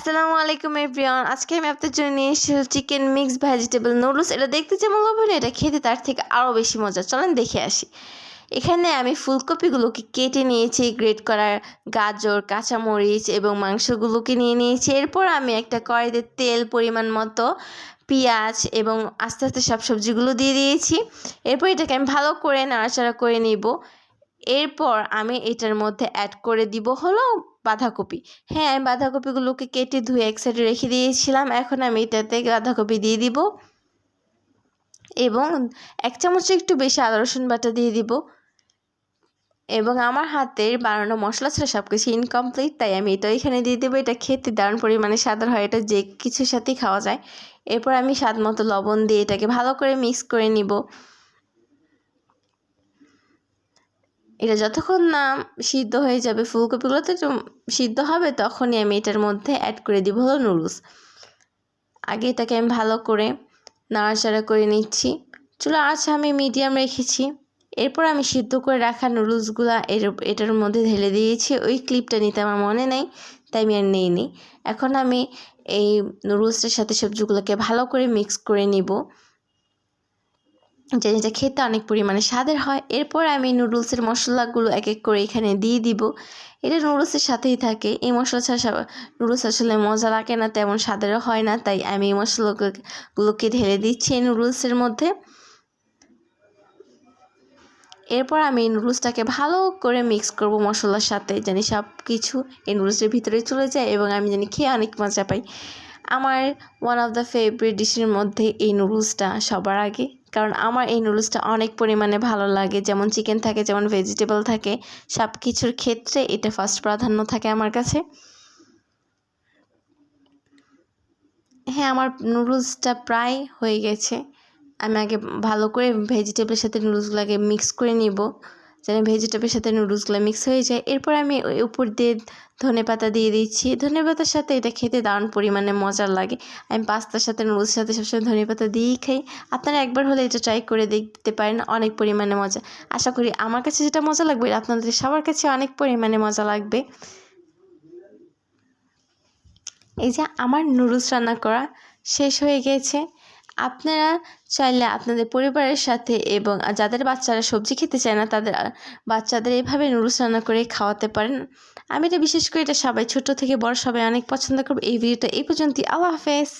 আসসালামু আলাইকুম এভরিওয়ান। আজকে আমি আপনাদের জন্য নিয়ে এসেছি চিকেন মিক্স ভেজিটেবল নুডলস। এটা দেখতে যেমন লোভনীয়, এটা খেতে তার থেকে আরও বেশি মজা। চলেন দেখে আসি। এখানে আমি ফুলকপিগুলোকে কেটে নিয়েছি, গ্রেট করা গাজর, কাঁচামরিচ এবং মাংসগুলোকে নিয়ে নিয়েছি। এরপর আমি একটা কড়াইতে তেল পরিমাণ মতো, পেঁয়াজ এবং আস্তে আস্তে সব সবজিগুলো দিয়ে দিয়েছি। এরপর এটাকে আমি ভালো করে নাড়াচাড়া করে নিব। এরপর আমি এটার মধ্যে অ্যাড করে দিব হলো বাঁধাকপি। হ্যাঁ, আমি বাঁধাকপিগুলোকে কেটে ধুয়ে এক সাইডে রেখে দিয়েছিলাম। এখন আমি এটাতে বাঁধাকপি দিয়ে দিব এবং 1 চামচের একটু বেশি আদা রসুন বাটা দিয়ে দিব। এবং আমার হাতের বানানো মশলা ছাড়া সব কিছু ইনকমপ্লিট, তাই আমি এটা এখানে দিয়ে দেবো। এটা খেতে দারুণ পরিমাণে স্বাদের হয়, এটা যে কিছুর সাথেই খাওয়া যায়। এরপর আমি স্বাদ মতো লবণ দিয়ে এটাকে ভালো করে মিক্স করে নিব। এটা যতক্ষণ না সিদ্ধ হয়ে যাবে, ফুলকপিগুলো তো সিদ্ধ হবে, তখনই আমি এটার মধ্যে অ্যাড করে দিব হলো নুডলস। আগে এটাকে আমি ভালো করে নাড়াচাড়া করে নিচ্ছি। চুলা আঁচ আমি মিডিয়াম রেখেছি। এরপর আমি সিদ্ধ করে রাখা নুডলসগুলো এটার মধ্যে ঢেলে দিয়েছি। ওই ক্লিপটা নিতে আমার মনে নেই, তাই আমি আর নেইনি। এখন আমি এই নুডলসটার সাথে সবজিগুলোকে ভালো করে মিক্স করে নিব, যেটা খেতে অনেক পরিমাণে স্বাদের হয়। এরপর আমি নুডলসের মশলাগুলো এক এক করে এখানে দিয়ে দিব। এটা নুডলসের সাথেই থাকে। এই মশলা ছাড়া নুডলস আসলে মজা লাগে না, তেমন স্বাদেরও হয় না, তাই আমি এই মশলাগুলোকে ঢেলে দিচ্ছি এই নুডলসের মধ্যে। এরপর আমি এই নুডলসটাকে ভালো করে মিক্স করব মশলার সাথে, জানি সব কিছু এই নুডলসের ভিতরে চলে যায় এবং আমি জানি খেয়ে অনেক মজা পাই। আমার ওয়ান অফ দ্য ফেভারিট ডিশের মধ্যে এই নুডলসটা সবার আগে, কারণ আমার এই নুডলসটা অনেক পরিমাণে ভালো লাগে। যেমন চিকেন থাকে, যেমন ভেজিটেবল থাকে, সব কিছুর ক্ষেত্রে এটা ফার্স্ট প্রাধান্য থাকে আমার কাছে। হ্যাঁ, আমার নুডলসটা প্রায় হয়ে গেছে। আমি আগে ভালো করে ভেজিটেবলের সাথে নুডলসগুলোকে মিক্স করে নিব, যেন ভেজিটেবলের সাথে নুডলসগুলো মিক্স হয়ে যায়। এরপর আমি উপর দিয়ে ধনেপাতা দিয়ে দিচ্ছি। ধনেপাতার সাথে এটা খেতে দারুণ পরিমাণে মজার লাগে। আমি পাস্তার সাথে নুডলসের সাথে সবসময় ধনেপাতা দিয়েই খাই। আপনারা একবার হলে এটা ট্রাই করে দেখতে পারেন, অনেক পরিমাণে মজা। আশা করি আমার কাছে যেটা মজা লাগবে আপনাদের সবার কাছে অনেক পরিমাণে মজা লাগবে। এই যে আমার নুডলস রান্না করা শেষ হয়ে গেছে। আপনারা চাইলে আপনাদের পরিবারের সাথে এবং যাদের বাচ্চারা সবজি খেতে চায় না, তাদের বাচ্চাদের এভাবে নুডলস রান্না করে খাওয়াতে পারেন। আমি এটা বিশেষ করে এটা সবাই, ছোট থেকে বড় সবাই অনেক পছন্দ করবে। এই ভিডিওটা এই পর্যন্তই। আল্লাহ হাফেজ।